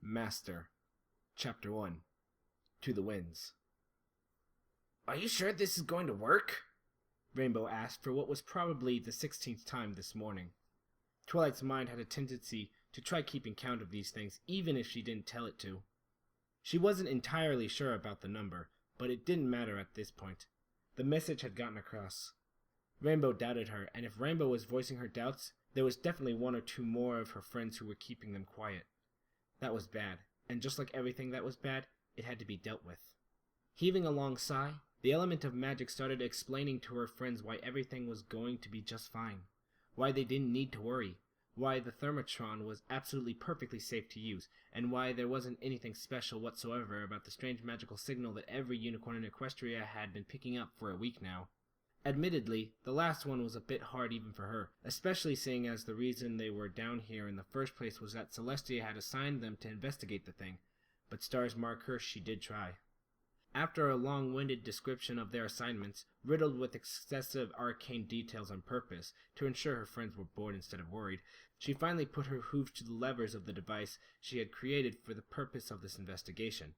Master. Chapter 1. To the Winds. "Are you sure this is going to work?" Rainbow asked for what was probably the 16th time this morning. Twilight's mind had a tendency to try keeping count of these things even if she didn't tell it to. She wasn't entirely sure about the number, but it didn't matter at this point. The message had gotten across. Rainbow doubted her, and if Rainbow was voicing her doubts, there was definitely one or two more of her friends who were keeping them quiet. That was bad, and just like everything that was bad, it had to be dealt with. Heaving a long sigh, the element of magic started explaining to her friends why everything was going to be just fine, why they didn't need to worry, why the thermotron was absolutely perfectly safe to use, and why there wasn't anything special whatsoever about the strange magical signal that every unicorn in Equestria had been picking up for a week now. Admittedly, the last one was a bit hard even for her, especially seeing as the reason they were down here in the first place was that Celestia had assigned them to investigate the thing, but stars mark her, she did try. After a long-winded description of their assignments, riddled with excessive arcane details on purpose, to ensure her friends were bored instead of worried, she finally put her hooves to the levers of the device she had created for the purpose of this investigation.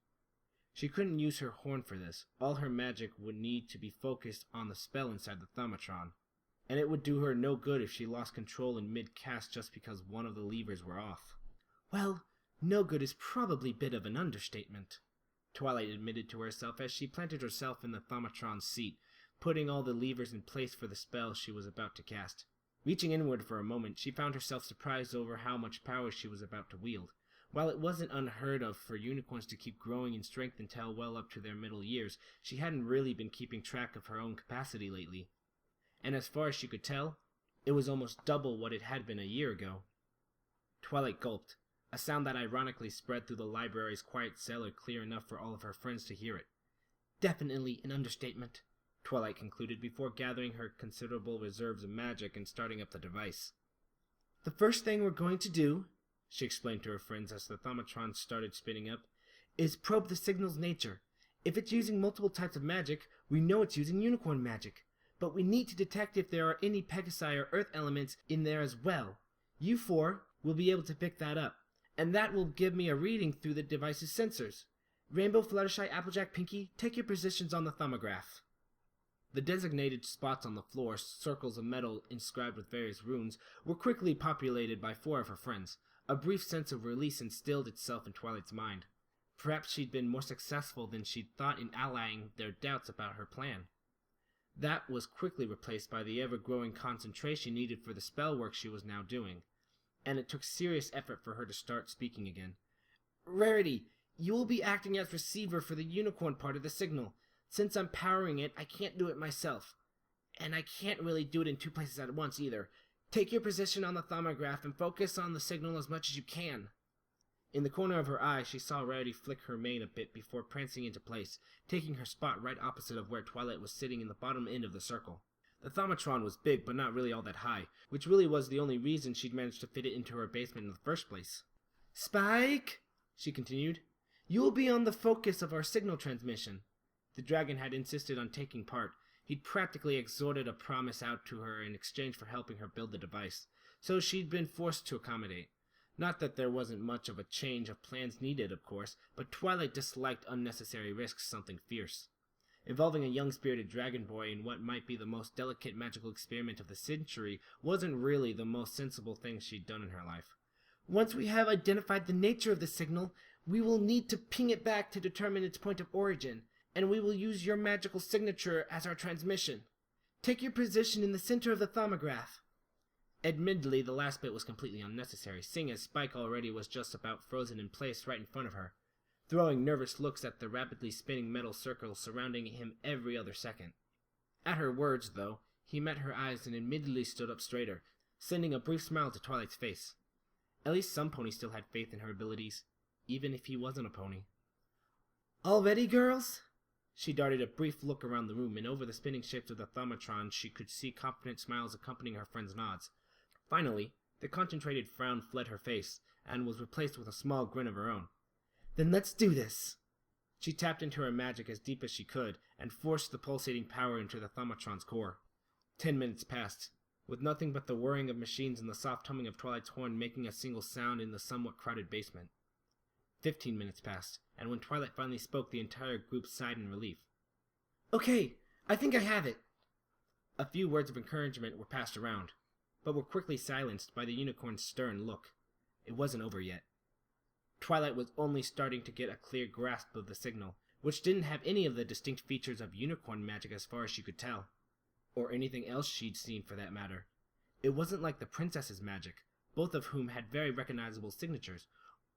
She couldn't use her horn for this. All her magic would need to be focused on the spell inside the thermotron, and it would do her no good if she lost control in mid-cast just because one of the levers were off. "Well, no good is probably a bit of an understatement," Twilight admitted to herself as she planted herself in the thermotron's seat, putting all the levers in place for the spell she was about to cast. Reaching inward for a moment, she found herself surprised over how much power she was about to wield. While it wasn't unheard of for unicorns to keep growing in strength until well up to their middle years, she hadn't really been keeping track of her own capacity lately. And as far as she could tell, it was almost double what it had been a year ago. Twilight gulped, a sound that ironically spread through the library's quiet cellar clear enough for all of her friends to hear it. "Definitely an understatement," Twilight concluded before gathering her considerable reserves of magic and starting up the device. "The first thing we're going to do," she explained to her friends as the thermotron started spinning up, "is probe the signal's nature. If it's using multiple types of magic, we know it's using unicorn magic. But we need to detect if there are any Pegasi or Earth elements in there as well. You four will be able to pick that up, and that will give me a reading through the device's sensors. Rainbow, Fluttershy, Applejack, Pinky, take your positions on the thumograph." The designated spots on the floor, circles of metal inscribed with various runes, were quickly populated by four of her friends. A brief sense of release instilled itself in Twilight's mind. Perhaps she'd been more successful than she'd thought in allaying their doubts about her plan. That was quickly replaced by the ever-growing concentration needed for the spell work she was now doing, and it took serious effort for her to start speaking again. "Rarity, you will be acting as receiver for the unicorn part of the signal. Since I'm powering it, I can't do it myself. And I can't really do it in two places at once either. Take your position on the thumograph and focus on the signal as much as you can." In the corner of her eye, she saw Rarity flick her mane a bit before prancing into place, taking her spot right opposite of where Twilight was sitting in the bottom end of the circle. The thermotron was big, but not really all that high, which really was the only reason she'd managed to fit it into her basement in the first place. "Spike," she continued, "you will be on the focus of our signal transmission." The dragon had insisted on taking part. He'd practically extorted a promise out to her in exchange for helping her build the device, so she'd been forced to accommodate. Not that there wasn't much of a change of plans needed, of course, but Twilight disliked unnecessary risks something fierce. Involving a young-spirited dragon boy in what might be the most delicate magical experiment of the century wasn't really the most sensible thing she'd done in her life. "Once we have identified the nature of the signal, we will need to ping it back to determine its point of origin, and we will use your magical signature as our transmission. Take your position in the center of the thumograph." Admittedly, the last bit was completely unnecessary, seeing as Spike already was just about frozen in place right in front of her, throwing nervous looks at the rapidly spinning metal circle surrounding him every other second. At her words, though, he met her eyes and immediately stood up straighter, sending a brief smile to Twilight's face. At least some ponies still had faith in her abilities, even if he wasn't a pony. "All ready, girls?" She darted a brief look around the room, and over the spinning shapes of the thermotron she could see confident smiles accompanying her friends' nods. Finally, the concentrated frown fled her face, and was replaced with a small grin of her own. "Then let's do this." She tapped into her magic as deep as she could, and forced the pulsating power into the thermotron's core. 10 minutes passed, with nothing but the whirring of machines and the soft humming of Twilight's horn making a single sound in the somewhat crowded basement. 15 minutes passed, and when Twilight finally spoke, the entire group sighed in relief. Okay, I think I have it. A few words of encouragement were passed around, but were quickly silenced by the unicorn's stern look. It wasn't over yet. Twilight was only starting to get a clear grasp of the signal, which didn't have any of the distinct features of unicorn magic as far as she could tell, or anything else she'd seen for that matter. It wasn't like the princess's magic, both of whom had very recognizable signatures,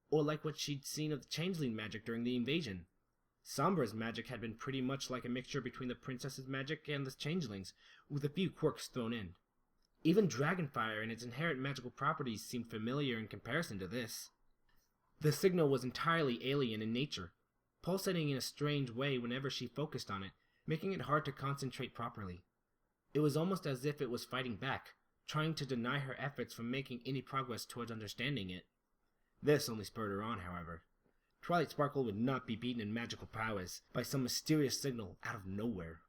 or like what she'd seen of the changeling magic during the invasion. Sombra's magic had been pretty much like a mixture between the princess's magic and the changeling's, with a few quirks thrown in. Even dragonfire and its inherent magical properties seemed familiar in comparison to this. The signal was entirely alien in nature, pulsating in a strange way whenever she focused on it, making it hard to concentrate properly. It was almost as if it was fighting back, trying to deny her efforts from making any progress towards understanding it. This only spurred her on, however. Twilight Sparkle would not be beaten in magical prowess by some mysterious signal out of nowhere.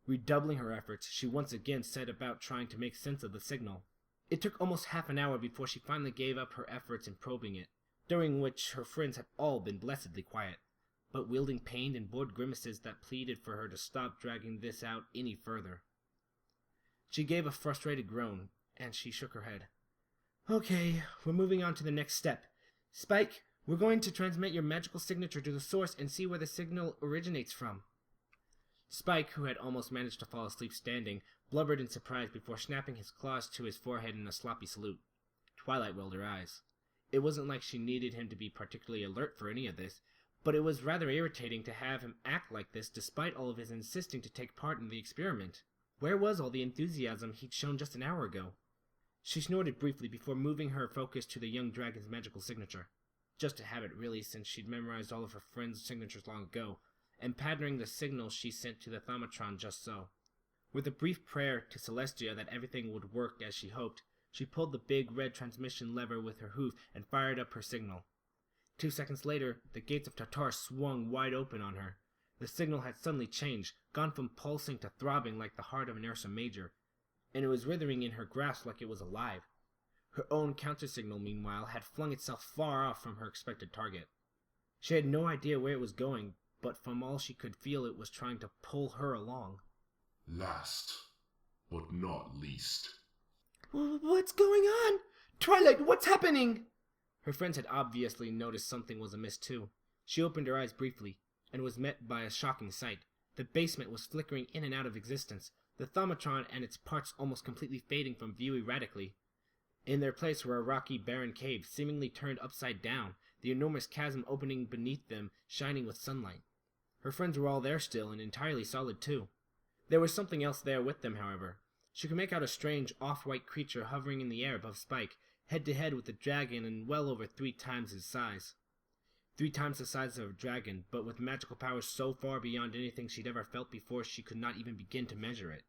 Redoubling her efforts, she once again set about trying to make sense of the signal. It took almost half an hour before she finally gave up her efforts in probing it, during which her friends had all been blessedly quiet, but wielding pained and bored grimaces that pleaded for her to stop dragging this out any further. She gave a frustrated groan, and she shook her head. Okay, we're moving on to the next step. Spike, we're going to transmit your magical signature to the source and see where the signal originates from. Spike, who had almost managed to fall asleep standing, blubbered in surprise before snapping his claws to his forehead in a sloppy salute. Twilight rolled her eyes. It wasn't like she needed him to be particularly alert for any of this, but it was rather irritating to have him act like this despite all of his insisting to take part in the experiment. Where was all the enthusiasm he'd shown just an hour ago? She snorted briefly before moving her focus to the young dragon's magical signature. Just a habit, really, since she'd memorized all of her friends' signatures long ago, and patterning the signal she sent to the Thaumatron just so. With a brief prayer to Celestia that everything would work as she hoped, she pulled the big red transmission lever with her hoof and fired up her signal. 2 seconds later, the gates of Tartar swung wide open on her. The signal had suddenly changed, gone from pulsing to throbbing like the heart of an Ursa Major, and it was writhing in her grasp like it was alive. Her own counter-signal, meanwhile, had flung itself far off from her expected target. She had no idea where it was going, but from all she could feel it was trying to pull her along. Last, but not least. What's going on? Twilight, what's happening? Her friends had obviously noticed something was amiss too. She opened her eyes briefly, and was met by a shocking sight. The basement was flickering in and out of existence, the Thaumatron and its parts almost completely fading from view erratically. In their place were a rocky, barren cave, seemingly turned upside down, the enormous chasm opening beneath them, shining with sunlight. Her friends were all there still, and entirely solid too. There was something else there with them, however. She could make out a strange, off-white creature hovering in the air above Spike, head-to-head with the dragon and well over 3 times his size. 3 times the size of a dragon, but with magical powers so far beyond anything she'd ever felt before she could not even begin to measure it.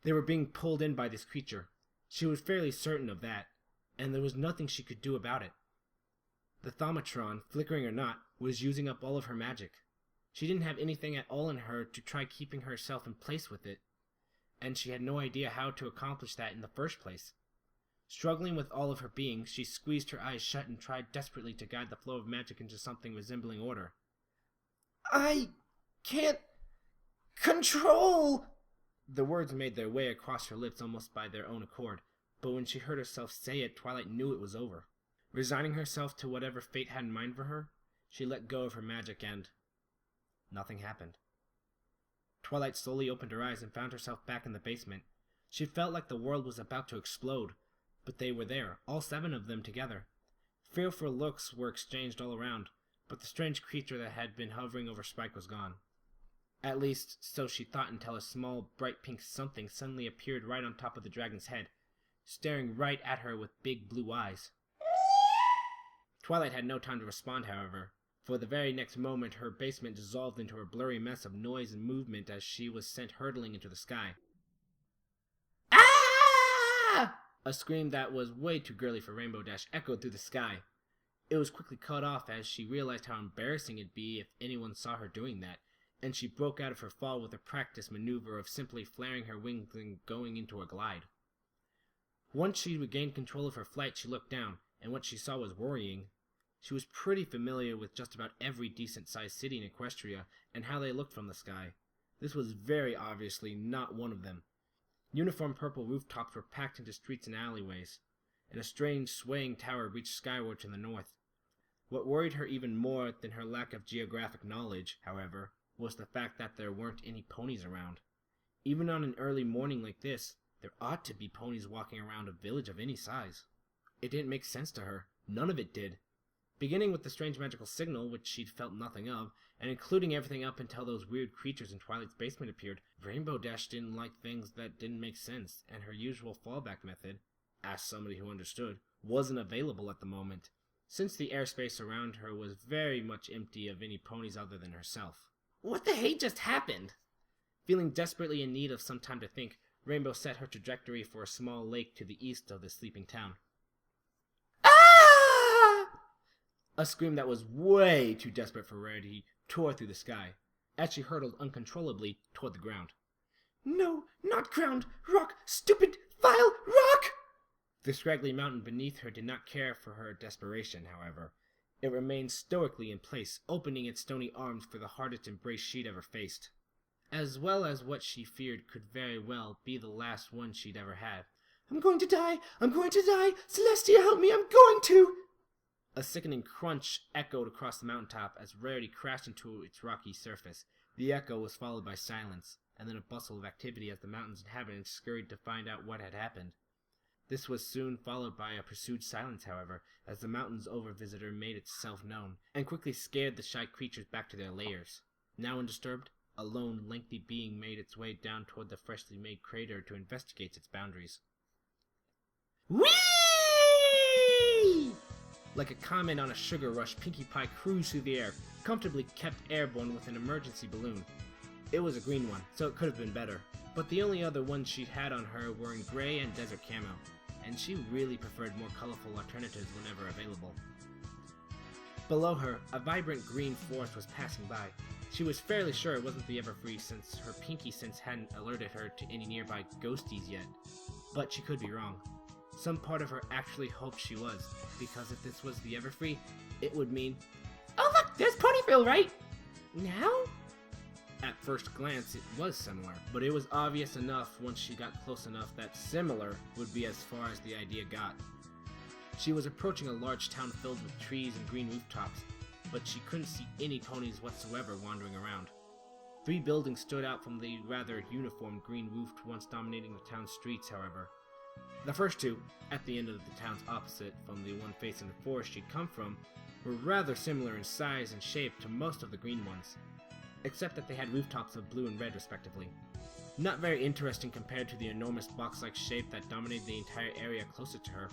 They were being pulled in by this creature. She was fairly certain of that, and there was nothing she could do about it. The Thaumatron, flickering or not, was using up all of her magic. She didn't have anything at all in her to try keeping herself in place with it, and she had no idea how to accomplish that in the first place. Struggling with all of her being, she squeezed her eyes shut and tried desperately to guide the flow of magic into something resembling order. I can't control! The words made their way across her lips almost by their own accord, but when she heard herself say it, Twilight knew it was over. Resigning herself to whatever fate had in mind for her, she let go of her magic and nothing happened. Twilight slowly opened her eyes and found herself back in the basement. She felt like the world was about to explode, but they were there, all 7 of them together. Fearful looks were exchanged all around, but the strange creature that had been hovering over Spike was gone. At least, so she thought until a small, bright pink something suddenly appeared right on top of the dragon's head, staring right at her with big blue eyes. Twilight had no time to respond, however, for the very next moment her basement dissolved into a blurry mess of noise and movement as she was sent hurtling into the sky. Ah! A scream that was way too girly for Rainbow Dash echoed through the sky. It was quickly cut off as she realized how embarrassing it'd be if anyone saw her doing that, and she broke out of her fall with a practiced maneuver of simply flaring her wings and going into a glide. Once she regained control of her flight, she looked down, and what she saw was worrying. She was pretty familiar with just about every decent-sized city in Equestria and how they looked from the sky. This was very obviously not one of them. Uniform purple rooftops were packed into streets and alleyways, and a strange swaying tower reached skyward to the north. What worried her even more than her lack of geographic knowledge, however, was the fact that there weren't any ponies around. Even on an early morning like this, there ought to be ponies walking around a village of any size. It didn't make sense to her. None of it did. Beginning with the strange magical signal, which she'd felt nothing of, and including everything up until those weird creatures in Twilight's basement appeared, Rainbow Dash didn't like things that didn't make sense, and her usual fallback method, ask somebody who understood, wasn't available at the moment, since the airspace around her was very much empty of any ponies other than herself. What the hey just happened? Feeling desperately in need of some time to think, Rainbow set her trajectory for a small lake to the east of the sleeping town. Ah! A scream that was way too desperate for Rarity tore through the sky, as she hurtled uncontrollably toward the ground. No, not ground! Rock! Stupid, vile rock! The scraggly mountain beneath her did not care for her desperation, however. It remained stoically in place, opening its stony arms for the hardest embrace she'd ever faced, as well as what she feared could very well be the last one she'd ever had. I'm going to die! I'm going to die! Celestia, help me! I'm going to! A sickening crunch echoed across the mountaintop as Rarity crashed into its rocky surface. The echo was followed by silence, and then a bustle of activity as the mountain's inhabitants scurried to find out what had happened. This was soon followed by a pursued silence, however, as the mountain's over-visitor made itself known, and quickly scared the shy creatures back to their lairs. Now undisturbed, a lone, lengthy being made its way down toward the freshly made crater to investigate its boundaries. Whee! Like a comment on a sugar rush, Pinkie Pie cruised through the air, comfortably kept airborne with an emergency balloon. It was a green one, so it could have been better, but the only other ones she'd had on her were in gray and desert camo, and she really preferred more colorful alternatives whenever available. Below her, a vibrant green forest was passing by. She was fairly sure it wasn't the Everfree since her pinky sense hadn't alerted her to any nearby ghosties yet, but she could be wrong. Some part of her actually hoped she was, because if this was the Everfree, it would mean, oh look, there's Ponyville, right? Now? At first glance, it was similar, but it was obvious enough once she got close enough that similar would be as far as the idea got. She was approaching a large town filled with trees and green rooftops, but she couldn't see any ponies whatsoever wandering around. 3 buildings stood out from the rather uniform green roofed ones dominating the town's streets, however. The first 2, at the end of the town's opposite from the one facing the forest she'd come from, were rather similar in size and shape to most of the green ones, except that they had rooftops of blue and red respectively. Not very interesting compared to the enormous box-like shape that dominated the entire area closest to her.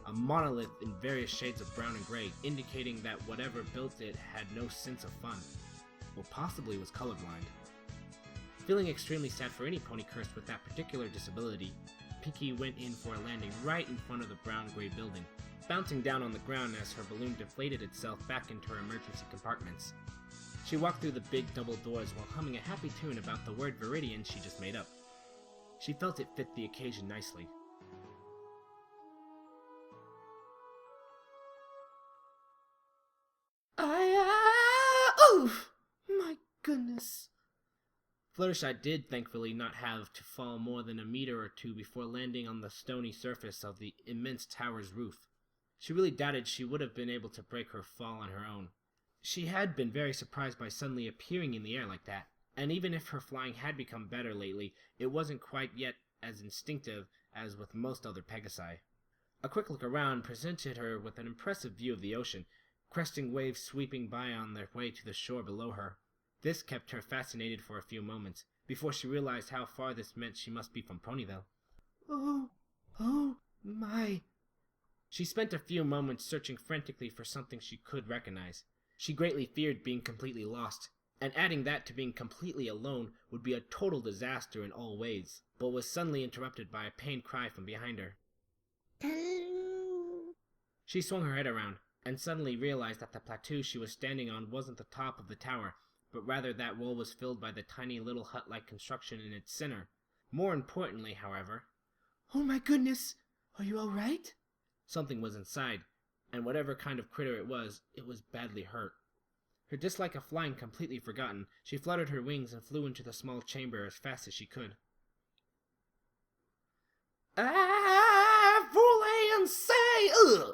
A monolith in various shades of brown and gray, indicating that whatever built it had no sense of fun, or possibly was colorblind. Feeling extremely sad for any pony cursed with that particular disability, Pinkie went in for a landing right in front of the brown-gray building, bouncing down on the ground as her balloon deflated itself back into her emergency compartments. She walked through the big double doors while humming a happy tune about the word Viridian she just made up. She felt it fit the occasion nicely. Oof! My goodness. Fluttershy did thankfully not have to fall more than a meter or 2 before landing on the stony surface of the immense tower's roof. She really doubted she would have been able to break her fall on her own. She had been very surprised by suddenly appearing in the air like that, and even if her flying had become better lately, it wasn't quite yet as instinctive as with most other Pegasi. A quick look around presented her with an impressive view of the ocean, cresting waves sweeping by on their way to the shore below her. This kept her fascinated for a few moments, before she realized how far this meant she must be from Ponyville. Oh my. She spent a few moments searching frantically for something she could recognize. She greatly feared being completely lost, and adding that to being completely alone would be a total disaster in all ways, but was suddenly interrupted by a pained cry from behind her. She swung her head around, and suddenly realized that the plateau she was standing on wasn't the top of the tower, but rather that wall was filled by the tiny little hut-like construction in its center. More importantly, however... Oh my goodness! Are you all right? Something was inside, and whatever kind of critter it was badly hurt. Her dislike of flying completely forgotten, she fluttered her wings and flew into the small chamber as fast as she could. I fully say, ugh!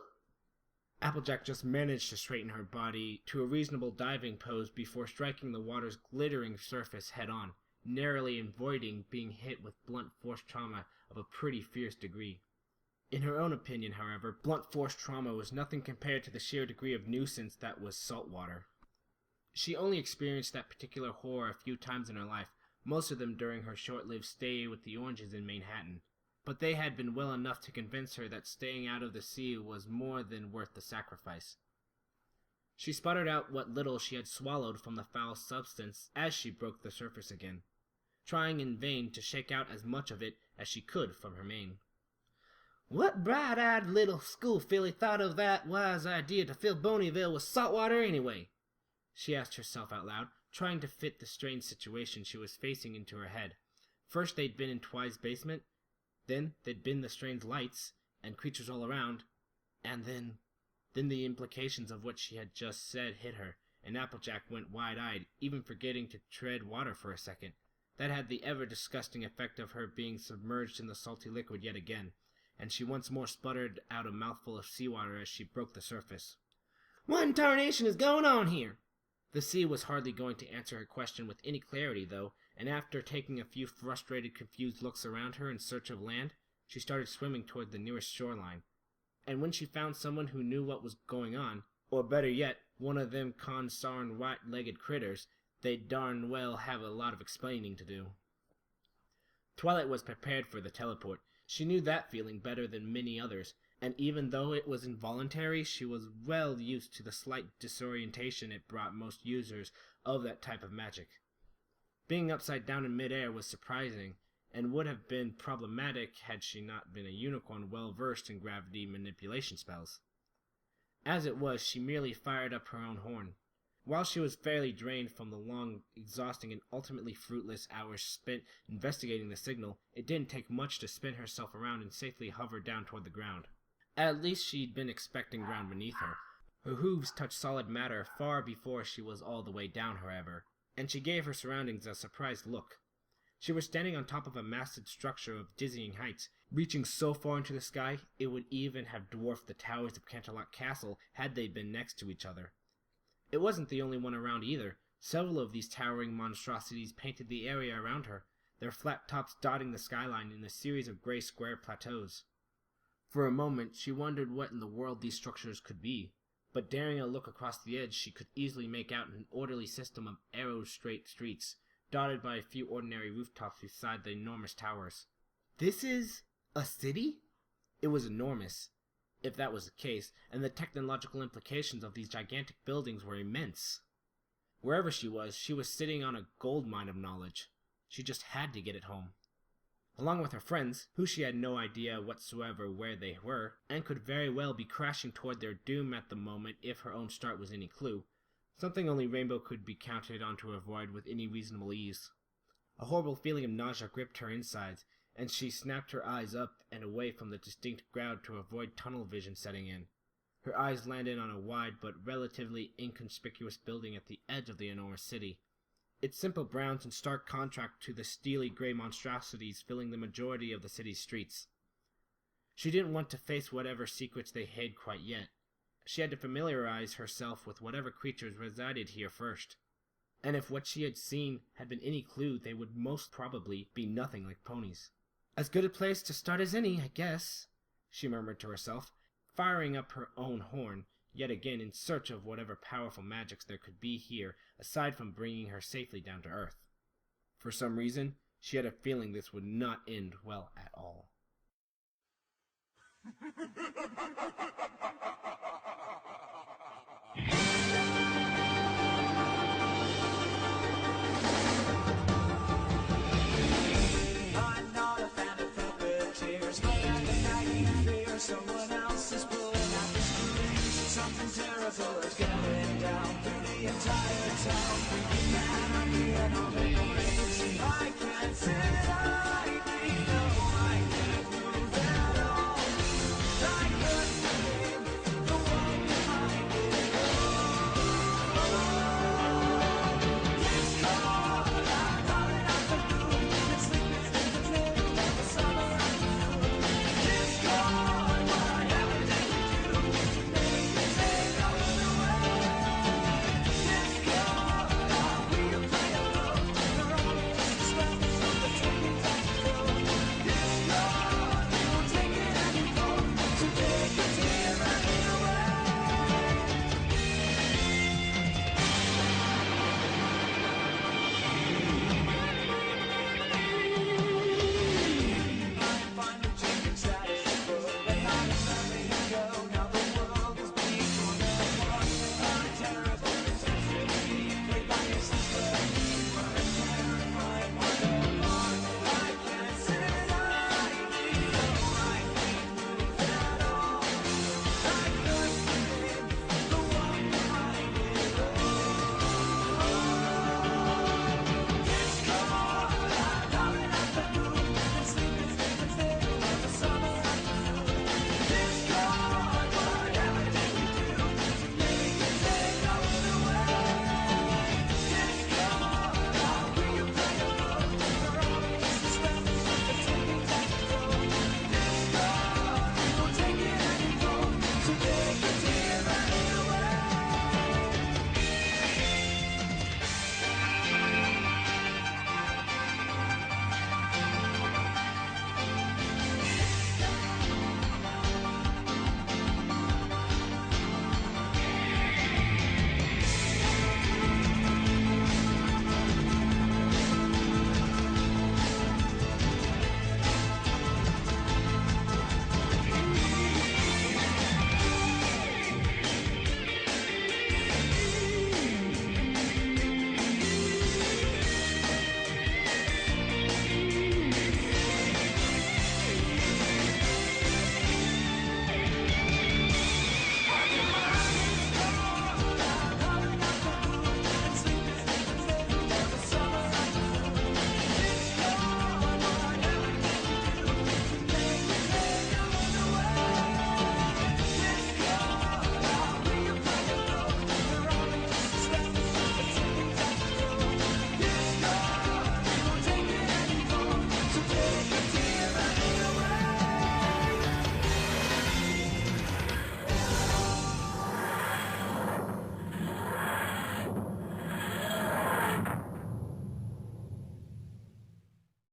Applejack just managed to straighten her body to a reasonable diving pose before striking the water's glittering surface head-on, narrowly avoiding being hit with blunt force trauma of a pretty fierce degree. In her own opinion, however, blunt force trauma was nothing compared to the sheer degree of nuisance that was salt water. She only experienced that particular horror a few times in her life, most of them during her short-lived stay with the Oranges in Manhattan. But they had been well enough to convince her that staying out of the sea was more than worth the sacrifice. She sputtered out what little she had swallowed from the foul substance as she broke the surface again, trying in vain to shake out as much of it as she could from her mane. What bright-eyed little school filly thought of that wise idea to fill Boneyville with salt water anyway? She asked herself out loud, trying to fit the strange situation she was facing into her head. First they'd been in Twi's basement, then they'd been the strange lights and creatures all around, and then the implications of what she had just said hit her, and Applejack went wide-eyed, even forgetting to tread water for a second. That had the ever-disgusting effect of her being submerged in the salty liquid yet again, and she once more sputtered out a mouthful of seawater as she broke the surface. What in tarnation is going on here? The sea was hardly going to answer her question with any clarity, though, and after taking a few frustrated, confused looks around her in search of land, she started swimming toward the nearest shoreline. And when she found someone who knew what was going on, or better yet, one of them consarn white-legged critters, they'd darn well have a lot of explaining to do. Twilight was prepared for the teleport. She knew that feeling better than many others, and even though it was involuntary, she was well used to the slight disorientation it brought most users of that type of magic. Being upside down in midair was surprising, and would have been problematic had she not been a unicorn well versed in gravity manipulation spells. As it was, she merely fired up her own horn. While she was fairly drained from the long, exhausting, and ultimately fruitless hours spent investigating the signal, it didn't take much to spin herself around and safely hover down toward the ground. At least she'd been expecting ground beneath her. Her hooves touched solid matter far before she was all the way down, however, and she gave her surroundings a surprised look. She was standing on top of a massive structure of dizzying heights, reaching so far into the sky it would even have dwarfed the towers of Canterlot Castle had they been next to each other. It wasn't the only one around either. Several of these towering monstrosities painted the area around her, their flat tops dotting the skyline in a series of gray square plateaus. For a moment, she wondered what in the world these structures could be, but daring a look across the edge, she could easily make out an orderly system of arrow-straight streets, dotted by a few ordinary rooftops beside the enormous towers. This is a city? It was enormous, if that was the case, and the technological implications of these gigantic buildings were immense. Wherever she was sitting on a gold mine of knowledge. She just had to get it home. Along with her friends, who she had no idea whatsoever where they were, and could very well be crashing toward their doom at the moment if her own start was any clue, something only Rainbow could be counted on to avoid with any reasonable ease. A horrible feeling of nausea gripped her insides, and she snapped her eyes up and away from the distinct crowd to avoid tunnel vision setting in. Her eyes landed on a wide but relatively inconspicuous building at the edge of the enormous city, its simple browns in stark contrast to the steely gray monstrosities filling the majority of the city's streets. She didn't want to face whatever secrets they hid quite yet. She had to familiarize herself with whatever creatures resided here first. And if what she had seen had been any clue, they would most probably be nothing like ponies. As good a place to start as any, I guess, she murmured to herself, firing up her own horn, yet again in search of whatever powerful magics there could be here, aside from bringing her safely down to earth. For some reason, she had a feeling this would not end well at all. I'm not a fan of puppeteers, but at the night fear someone else is pulling at the strings. Something terrible is going down through the entire town. Man, I'm being all the rage. I can't sit, I can't.